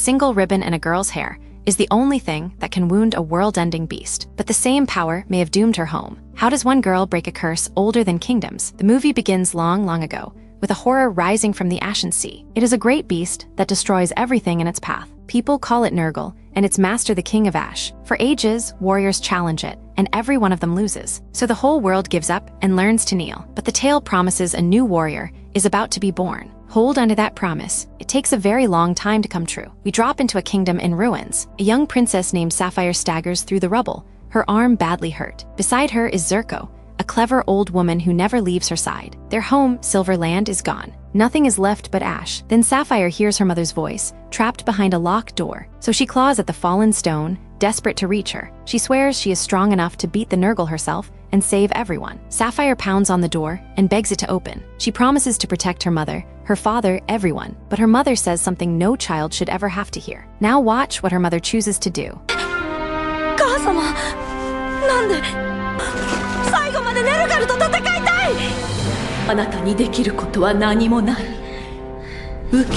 single ribbon in a girl's hair is the only thing that can wound a world-ending beast. But the same power may have doomed her home. How does one girl break a curse older than kingdoms? The movie begins long, long ago, with a horror rising from the Ashen Sea. It is a great beast that destroys everything in its path. People call it Nurgle, and its master the King of Ash. For ages, warriors challenge it, and every one of them loses. So the whole world gives up and learns to kneel. But the tale promises a new warrior is about to be born. Hold onto that promise. It takes a very long time to come true. We drop into a kingdom in ruins. A young princess named Sapphire staggers through the rubble, her arm badly hurt. Beside her is Zurko, a clever old woman who never leaves her side. Their home, Silverland, is gone. Nothing is left but ash. Then Sapphire hears her mother's voice, trapped behind a locked door. So she claws at the fallen stone, desperate to reach her. She swears she is strong enough to beat the Nurgle herself and save everyone. Sapphire pounds on the door and begs it to open. She promises to protect her mother, her father, everyone. But her mother says something no child should ever have to hear. Now watch what her mother chooses to do.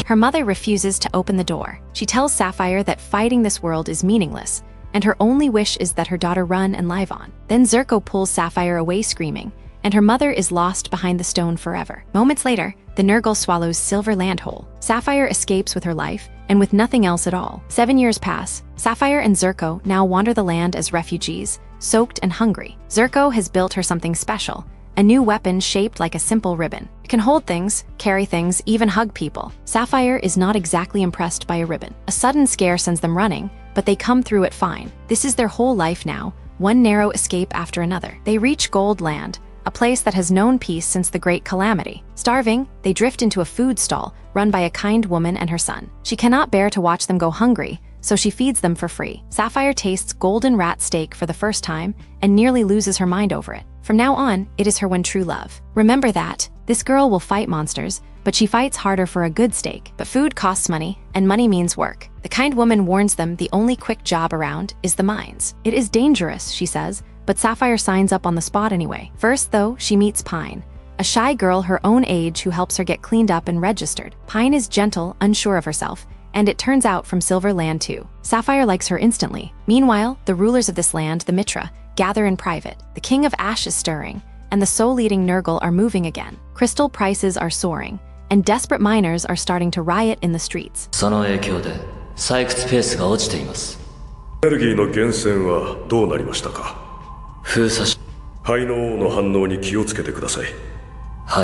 Her mother refuses to open the door. She tells Sapphire that fighting this world is meaningless, and her only wish is that her daughter run and live on. Then Zurko pulls Sapphire away screaming, and her mother is lost behind the stone forever. Moments later, the Nurgle swallows Silverland whole. Sapphire escapes with her life, and with nothing else at all. 7 years pass. Sapphire and Zurko now wander the land as refugees, soaked and hungry. Zurko has built her something special, a new weapon shaped like a simple ribbon. It can hold things, carry things, even hug people. Sapphire is not exactly impressed by a ribbon. A sudden scare sends them running, but they come through it fine. This is their whole life now, one narrow escape after another. They reach Gold Land, a place that has known peace since the Great Calamity. Starving, they drift into a food stall run by a kind woman and her son. She cannot bear to watch them go hungry, so she feeds them for free. Sapphire tastes golden rat steak for the first time and nearly loses her mind over it. From now on, it is her one true love. Remember that. This girl will fight monsters, but she fights harder for a good steak. But food costs money, and money means work. The kind woman warns them the only quick job around is the mines. It is dangerous, she says, but Sapphire signs up on the spot anyway. First, though, she meets Pine, a shy girl her own age who helps her get cleaned up and registered. Pine is gentle, unsure of herself, and it turns out from Silverland too. Sapphire likes her instantly. Meanwhile, the rulers of this land, the Mitra, gather in private. The King of Ash is stirring, and the soul-eating Nurgle are moving again. Crystal prices are soaring, and desperate miners are starting to riot in the streets. その影響で採掘ペースが落ちています。エネルギーの源泉はどうなりましたか？封鎖し、灰の王の反応に気をつけてください。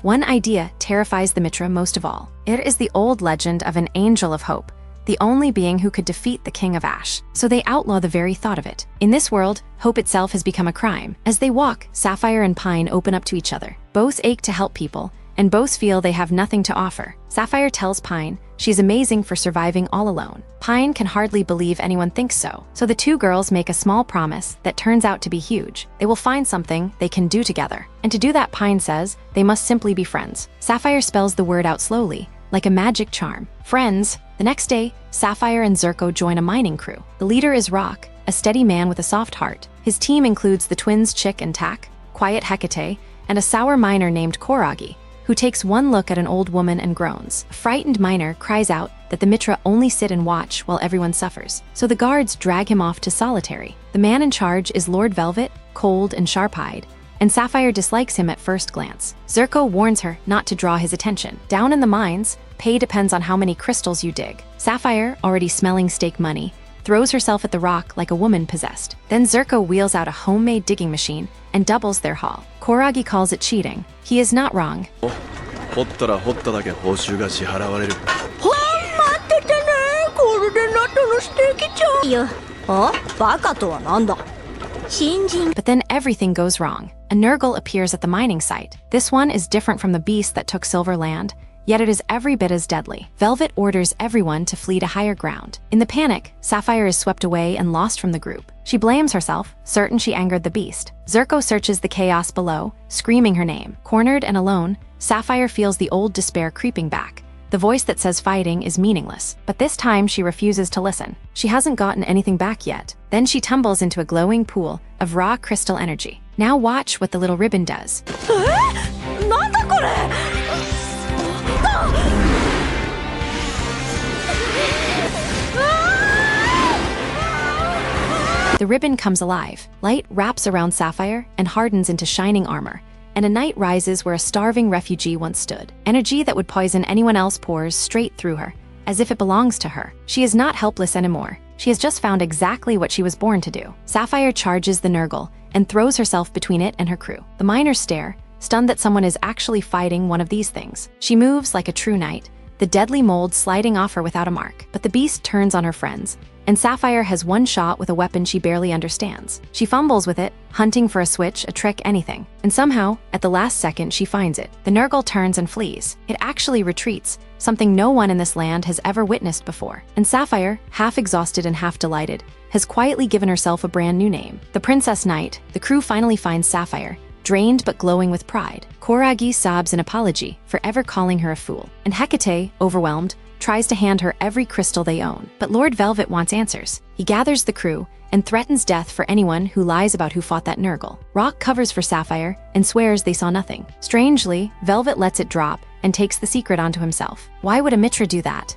One idea terrifies the Mitra most of all. It is the old legend of an angel of hope, the only being who could defeat the King of Ash. So they outlaw the very thought of it. In this world, hope itself has become a crime. As they walk, Sapphire and Pine open up to each other. Both ache to help people, and both feel they have nothing to offer. Sapphire tells Pine she's amazing for surviving all alone. Pine can hardly believe anyone thinks so. So the two girls make a small promise that turns out to be huge. They will find something they can do together. And to do that, Pine says they must simply be friends. Sapphire spells the word out slowly, like a magic charm. Friends. The next day, Sapphire and Zurko join a mining crew. The leader is Rock, a steady man with a soft heart. His team includes the twins Chick and Tak, quiet Hecate, and a sour miner named Koragi, who takes one look at an old woman and groans. A frightened miner cries out that the Mitra only sit and watch while everyone suffers. So the guards drag him off to solitary. The man in charge is Lord Velvet, cold and sharp-eyed, and Sapphire dislikes him at first glance. Zurko warns her not to draw his attention. Down in the mines, pay depends on how many crystals you dig. Sapphire, already smelling stake money, throws herself at the rock like a woman possessed. Then Zurko wheels out a homemade digging machine and doubles their haul. Koragi calls it cheating. He is not wrong. But then everything goes wrong. A Nurgle appears at the mining site. This one is different from the beast that took Silverland, yet it is every bit as deadly. Velvet orders everyone to flee to higher ground. In the panic, Sapphire is swept away and lost from the group. She blames herself, certain she angered the beast. Zurko searches the chaos below, screaming her name. Cornered and alone, Sapphire feels the old despair creeping back. The voice that says fighting is meaningless, but this time she refuses to listen. She hasn't gotten anything back yet. Then she tumbles into a glowing pool of raw crystal energy. Now watch what the little ribbon does. The ribbon comes alive. Light wraps around Sapphire and hardens into shining armor, and a night rises where a starving refugee once stood. Energy that would poison anyone else pours straight through her, as if it belongs to her. She is not helpless anymore. She has just found exactly what she was born to do. Sapphire charges the Nurgle and throws herself between it and her crew. The miners stare, stunned that someone is actually fighting one of these things. She moves like a true knight, the deadly mold sliding off her without a mark. But the beast turns on her friends, and Sapphire has one shot with a weapon she barely understands. She fumbles with it, hunting for a switch, a trick, anything. And somehow, at the last second, she finds it. The Nurgle turns and flees. It actually retreats, something no one in this land has ever witnessed before. And Sapphire, half exhausted and half delighted, has quietly given herself a brand new name. The Princess Knight. The crew finally finds Sapphire, drained but glowing with pride. Koragi sobs an apology for ever calling her a fool. And Hecate, overwhelmed, tries to hand her every crystal they own. But Lord Velvet wants answers. He gathers the crew and threatens death for anyone who lies about who fought that Nurgle. Rock covers for Sapphire and swears they saw nothing. Strangely, Velvet lets it drop and takes the secret onto himself. Why would a Mitra do that?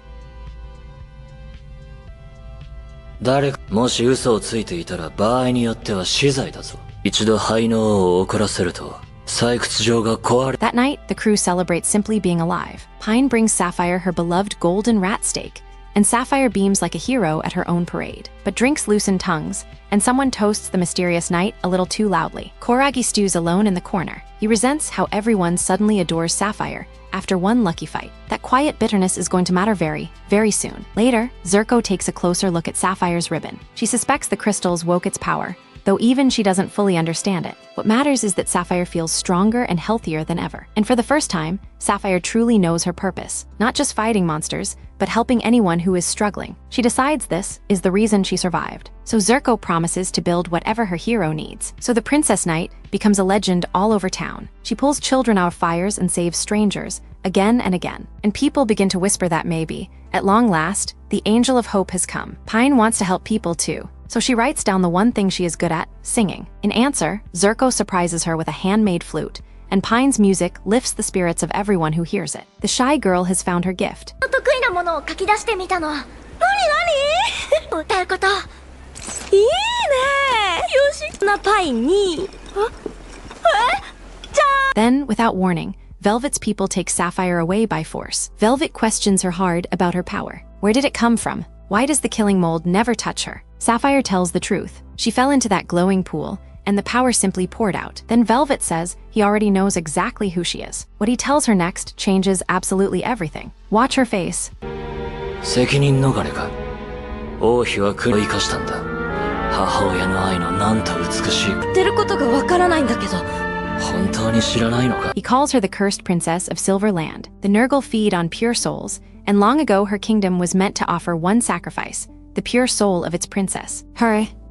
誰かもし嘘をついていたら場合によっては死罪だぞ。一度肺の王を怒らせると採掘場が壊れ。 That night, the crew celebrates simply being alive. Pine brings Sapphire her beloved golden rat steak, and Sapphire beams like a hero at her own parade. But drinks loosen tongues, and someone toasts the mysterious night a little too loudly. Koragi stews alone in the corner. He resents how everyone suddenly adores Sapphire after one lucky fight. That quiet bitterness is going to matter very, very soon. Later, Zerko takes a closer look at Sapphire's ribbon. She suspects the crystals woke its power, though even she doesn't fully understand it. What matters is that Sapphire feels stronger and healthier than ever. And for the first time, Sapphire truly knows her purpose. Not just fighting monsters, but helping anyone who is struggling. She decides this is the reason she survived. So Zerko promises to build whatever her hero needs. So the Princess Knight becomes a legend all over town. She pulls children out of fires and saves strangers, again and again. And people begin to whisper that maybe, at long last, the angel of hope has come. Pine wants to help people too. So she writes down the one thing she is good at, singing. In answer, Zerko surprises her with a handmade flute, and Pine's music lifts the spirits of everyone who hears it. The shy girl has found her gift. 得意なものを書き出してみたの。何歌うこと。いいね。よし。なパイに。じゃあ。 Then, without warning, Velvet's people take Sapphire away by force. Velvet questions her hard about her power. Where did it come from? Why does the killing mold never touch her? Sapphire tells the truth. She fell into that glowing pool, and the power simply poured out. Then Velvet says he already knows exactly who she is. What he tells her next changes absolutely everything. Watch her face. 責任逃れか。王妃は苦労を生かしたんだ。母親の愛のなんと美しい。言ってることがわからないんだけど。本当に知らないのか。 He calls her the cursed princess of Silverland. The Nurgle feed on pure souls, and long ago her kingdom was meant to offer one sacrifice, the pure soul of its princess.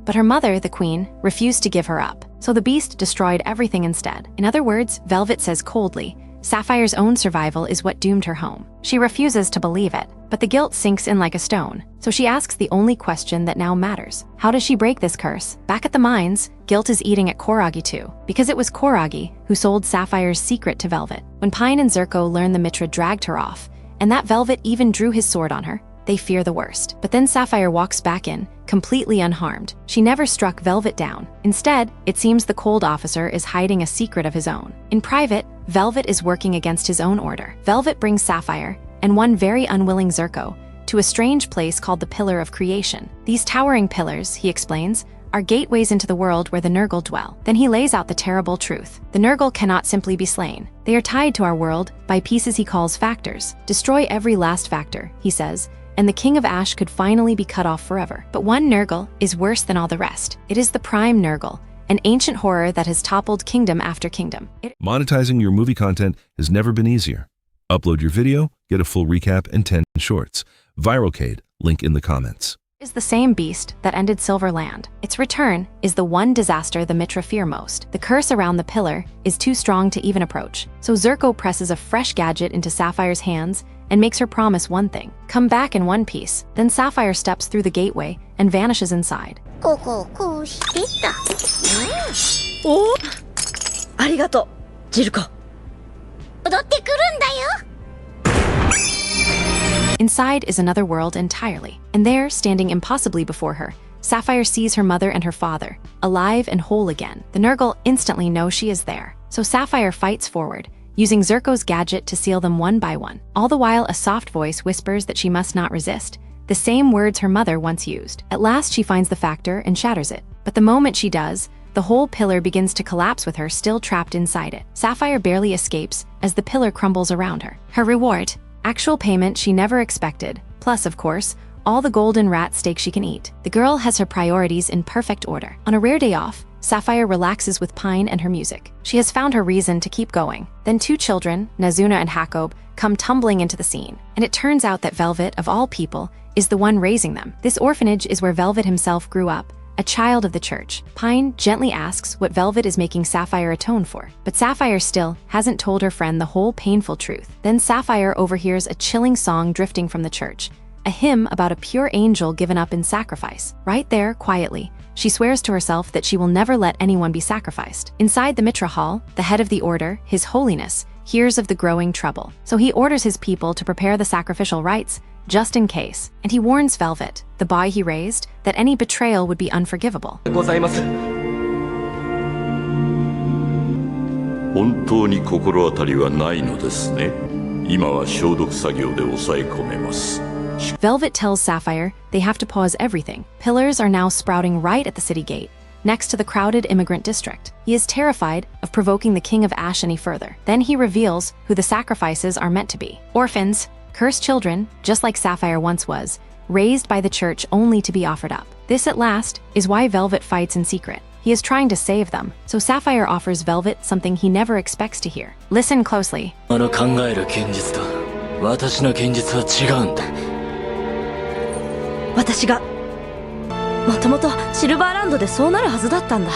But her mother, the queen, refused to give her up. So the beast destroyed everything instead. In other words, Velvet says coldly, Sapphire's own survival is what doomed her home. She refuses to believe it, but the guilt sinks in like a stone. So she asks the only question that now matters. How does she break this curse? Back at the mines, guilt is eating at Koragi too, because it was Koragi who sold Sapphire's secret to Velvet. When Pine and Zerko learn the Mitra dragged her off, and that Velvet even drew his sword on her, they fear the worst. But then Sapphire walks back in, completely unharmed. She never struck Velvet down. Instead, it seems the cold officer is hiding a secret of his own. In private, Velvet is working against his own order. Velvet brings Sapphire, and one very unwilling Zerko, to a strange place called the Pillar of Creation. These towering pillars, he explains, are gateways into the world where the Nurgle dwell. Then he lays out the terrible truth. The Nurgle cannot simply be slain. They are tied to our world by pieces he calls factors. Destroy every last factor, he says, and the King of Ash could finally be cut off forever. But one Nurgle is worse than all the rest. It is the Prime Nurgle, an ancient horror that has toppled kingdom after kingdom. Monetizing your movie content has never been easier. Upload your video, get a full recap and 10 shorts. Viralcade, link in the comments. Is the same beast that ended Silverland. Its return is the one disaster the Mitra fear most. The curse around the pillar is too strong to even approach. So Zerko presses a fresh gadget into Sapphire's hands and makes her promise one thing. Come back in one piece. Then Sapphire steps through the gateway and vanishes inside. こうしてた。おありがとう、ジルコ。戻ってくるんだよ。 Inside is another world entirely, and there, standing impossibly before her, Sapphire sees her mother and her father, alive and whole again. The Nurgle instantly know she is there. So Sapphire fights forward, using Zerko's gadget to seal them one by one. All the while, a soft voice whispers that she must not resist, the same words her mother once used. At last, she finds the factor and shatters it. But the moment she does, the whole pillar begins to collapse with her still trapped inside it. Sapphire barely escapes as the pillar crumbles around her. Her reward: actual payment she never expected, plus, of course, all the golden rat steak she can eat. The girl has her priorities in perfect order. On a rare day off, Sapphire relaxes with Pine and her music. She has found her reason to keep going. Then two children, Nazuna and Jakob, come tumbling into the scene. And it turns out that Velvet, of all people, is the one raising them. This orphanage is where Velvet himself grew up, a child of the church. Pine gently asks what Velvet is making Sapphire atone for, but Sapphire still hasn't told her friend the whole painful truth. Then Sapphire overhears a chilling song drifting from the church, a hymn about a pure angel given up in sacrifice. Right there, quietly, she swears to herself that she will never let anyone be sacrificed. Inside the Mitra Hall, the head of the order, His Holiness, hears of the growing trouble. So he orders his people to prepare the sacrificial rites, just in case. And he warns Velvet, the boy he raised, that any betrayal would be unforgivable. 本当に心当たりはないのですね。今は消毒作業で抑え込めます。 Velvet tells Sapphire they have to pause everything. Pillars are now sprouting right at the city gate, next to the crowded immigrant district. He is terrified of provoking the King of Ash any further. Then he reveals who the sacrifices are meant to be. Orphans, cursed children, just like Sapphire once was, raised by the church only to be offered up. This, at last, is why Velvet fights in secret. He is trying to save them, so Sapphire offers Velvet something he never expects to hear. Listen closely. あの考える現実と私の現実は違うんだ。私がもともとシルバーランドでそうなるはずだったんだ。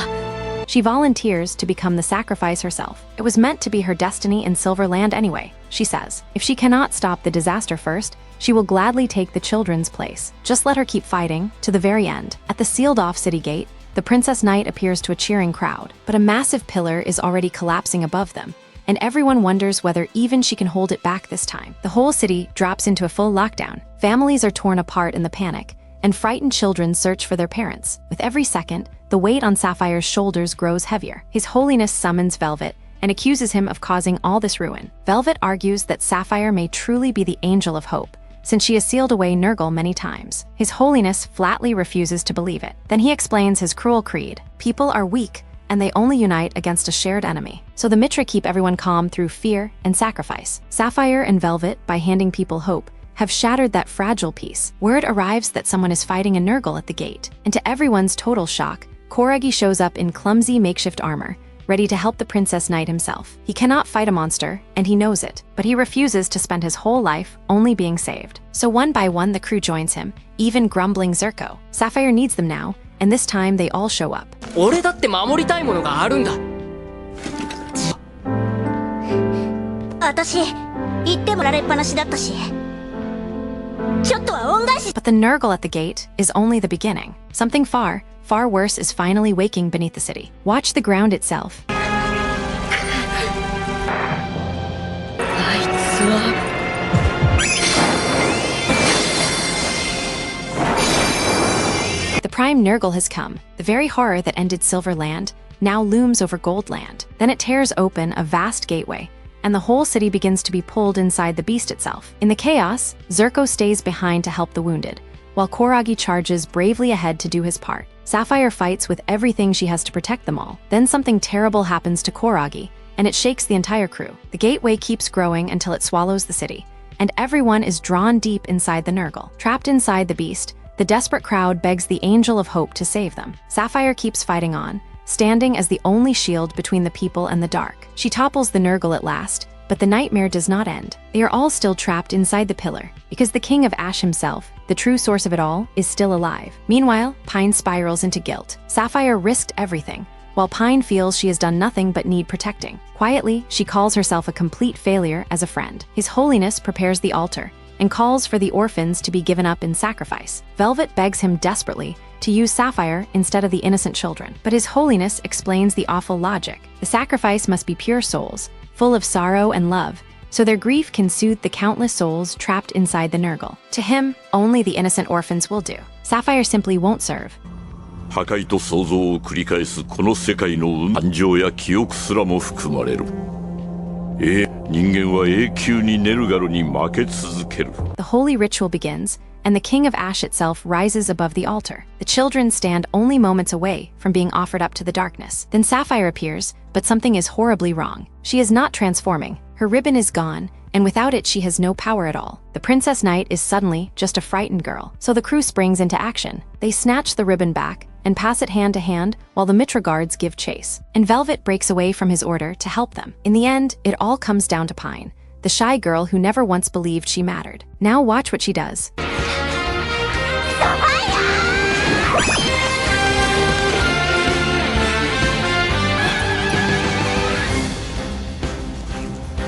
She volunteers to become the sacrifice herself. It was meant to be her destiny in Silverland anyway, she says. If she cannot stop the disaster first, she will gladly take the children's place. Just let her keep fighting to the very end. At the sealed-off city gate, the Princess Knight appears to a cheering crowd, but a massive pillar is already collapsing above them, and everyone wonders whether even she can hold it back this time. The whole city drops into a full lockdown. Families are torn apart in the panic, and frightened children search for their parents. With every second, the weight on Sapphire's shoulders grows heavier. His Holiness summons Velvet and accuses him of causing all this ruin. Velvet argues that Sapphire may truly be the angel of hope, since she has sealed away Nurgle many times. His Holiness flatly refuses to believe it. Then he explains his cruel creed. People are weak, and they only unite against a shared enemy. So the Mitra keep everyone calm through fear and sacrifice. Sapphire and Velvet, by handing people hope, have shattered that fragile peace. Word arrives that someone is fighting a Nurgle at the gate. And to everyone's total shock, Koragi shows up in clumsy makeshift armor, ready to help the Princess Knight himself. He cannot fight a monster, and he knows it, but he refuses to spend his whole life only being saved. So one by one, the crew joins him, even grumbling Zerko. Sapphire needs them now, and this time they all show up. 俺だって守りたいものがあるんだ。私、言ってもられっぱなしだったし。ちょっとは恩返し。 But the Nurgle at the gate is only the beginning. Something far, far worse is finally waking beneath the city. Watch the ground itself. あいつは。 The prime Nurgle has come. The very horror that ended Silverland now looms over Goldland. Then it tears open a vast gateway, and the whole city begins to be pulled inside the beast itself. In the chaos, Zerko stays behind to help the wounded, while Koragi charges bravely ahead to do his part. Sapphire fights with everything she has to protect them all. Then something terrible happens to Koragi, and it shakes the entire crew. The gateway keeps growing until it swallows the city, and everyone is drawn deep inside the Nurgle. Trapped inside the beast, the desperate crowd begs the Angel of Hope to save them. Sapphire keeps fighting on, standing as the only shield between the people and the dark. She topples the Nurgle at last, but the nightmare does not end. They are all still trapped inside the pillar, because the King of Ash himself, the true source of it all, is still alive. Meanwhile, Pine spirals into guilt. Sapphire risked everything, while Pine feels she has done nothing but need protecting. Quietly, she calls herself a complete failure as a friend. His Holiness prepares the altar, and calls for the orphans to be given up in sacrifice. Velvet begs him desperately to use Sapphire instead of the innocent children. But His Holiness explains the awful logic. The sacrifice must be pure souls, full of sorrow and love, so their grief can soothe the countless souls trapped inside the Nurgle. To him, only the innocent orphans will do. Sapphire simply won't serve. 破壊と創造を繰り返すこの世界の感情や記憶すらも含まれる。人間は永久にネルガルに負け続ける。The holy ritual begins, and the King of Ash itself rises above the altar. The children stand only moments away from being offered up to the darkness. Then Sapphire appears, but something is horribly wrong. She is not transforming. Her ribbon is gone, and without it she has no power at all. The Princess Knight is suddenly just a frightened girl. So the crew springs into action. They snatch the ribbon back and pass it hand to hand while the Mitra guards give chase. And Velvet breaks away from his order to help them. In the end, it all comes down to Pine, the shy girl who never once believed she mattered. Now watch what she does.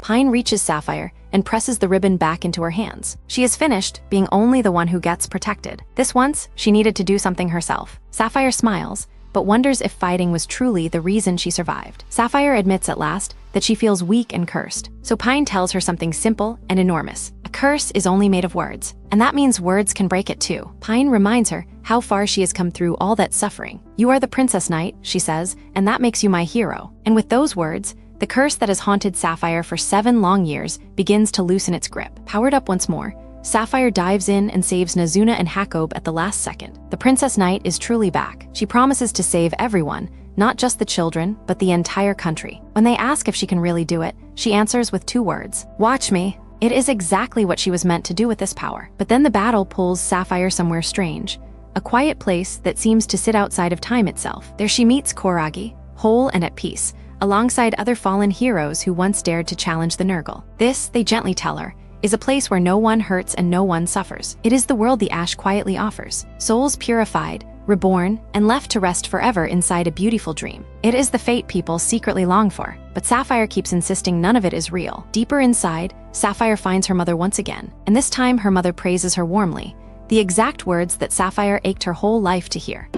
Pine reaches Sapphire and presses the ribbon back into her hands. She is finished, being only the one who gets protected. This once, she needed to do something herself. Sapphire smiles, but wonders if fighting was truly the reason she survived. Sapphire admits at last that she feels weak and cursed. So Pine tells her something simple and enormous. A curse is only made of words, and that means words can break it too. Pine reminds her how far she has come through all that suffering. You are the Princess Knight, she says, and that makes you my hero. And with those words, the curse that has haunted Sapphire for 7 long years begins to loosen its grip. Powered up once more, Sapphire dives in and saves Nazuna and Hakob at the last second. The Princess Knight is truly back. She promises to save everyone, not just the children, but the entire country. When they ask if she can really do it, she answers with 2 words: watch me. It is exactly what she was meant to do with this power. But then the battle pulls Sapphire somewhere strange, a quiet place that seems to sit outside of time itself. There she meets Koragi, whole and at peace, alongside other fallen heroes who once dared to challenge the Nurgle. This, they gently tell her, is a place where no one hurts and no one suffers. It is the world the Ash quietly offers. Souls purified, reborn, and left to rest forever inside a beautiful dream. It is the fate people secretly long for, but Sapphire keeps insisting none of it is real. Deeper inside, Sapphire finds her mother once again, and this time her mother praises her warmly, the exact words that Sapphire ached her whole life to hear.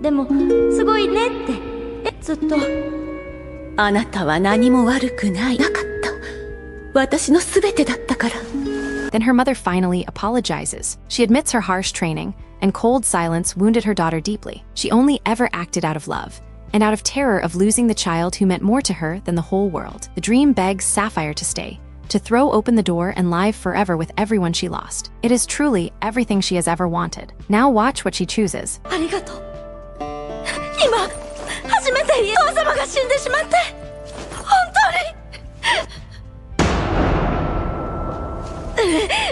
でもすごいねって。ずっとあなたは何も悪くないなかった。私の全てだったから。Then her mother finally apologizes. She admits her harsh training and cold silence wounded her daughter deeply. She only ever acted out of love, and out of terror of losing the child who meant more to her than the whole world. The dream begs Sapphire to stay, to throw open the door and live forever with everyone she lost. It is truly everything she has ever wanted. Now watch what she chooses. ありがとう。今初めて父様が死んでしまって本当に。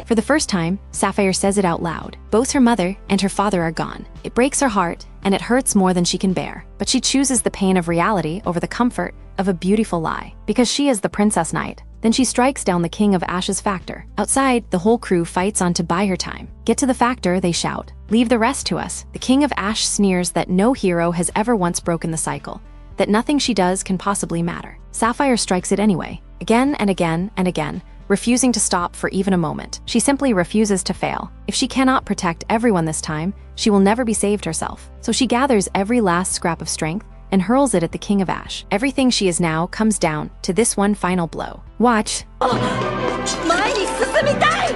For the first time, Sapphire says it out loud. Both her mother and her father are gone. It breaks her heart, and it hurts more than she can bear. But she chooses the pain of reality over the comfort of a beautiful lie. Because she is the Princess Knight. Then she strikes down the King of Ash's factor. Outside, the whole crew fights on to buy her time. Get to the factor, they shout. Leave the rest to us. The King of Ash sneers that no hero has ever once broken the cycle, that nothing she does can possibly matter. Sapphire strikes it anyway, again and again and again, refusing to stop for even a moment. She simply refuses to fail. If she cannot protect everyone this time, she will never be saved herself. So she gathers every last scrap of strength and hurls it at the King of Ash. Everything she is now comes down to this one final blow. Watch. 前に進みたい。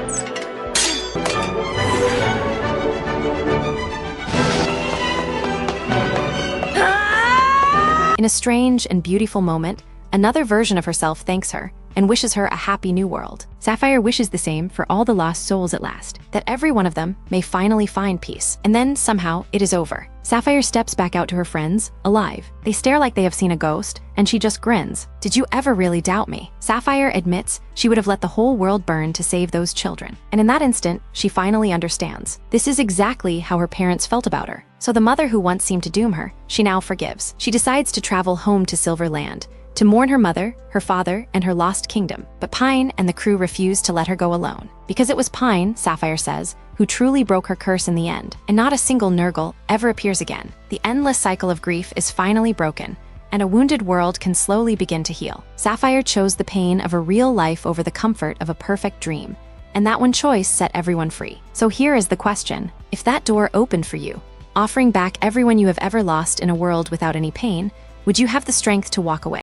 In a strange and beautiful moment, another version of herself thanks her and wishes her a happy new world. Sapphire wishes the same for all the lost souls at last, that every one of them may finally find peace. And then, somehow, it is over. Sapphire steps back out to her friends, alive. They stare like they have seen a ghost, and she just grins. Did you ever really doubt me? Sapphire admits she would have let the whole world burn to save those children. And in that instant, she finally understands. This is exactly how her parents felt about her. So the mother who once seemed to doom her, she now forgives. She decides to travel home to Silverland, to mourn her mother, her father, and her lost kingdom. But Pine and the crew refuse to let her go alone. Because it was Pine, Sapphire says, who truly broke her curse in the end, and not a single Nurgle ever appears again. The endless cycle of grief is finally broken, and a wounded world can slowly begin to heal. Sapphire chose the pain of a real life over the comfort of a perfect dream, and that one choice set everyone free. So here is the question. If that door opened for you, offering back everyone you have ever lost in a world without any pain, would you have the strength to walk away?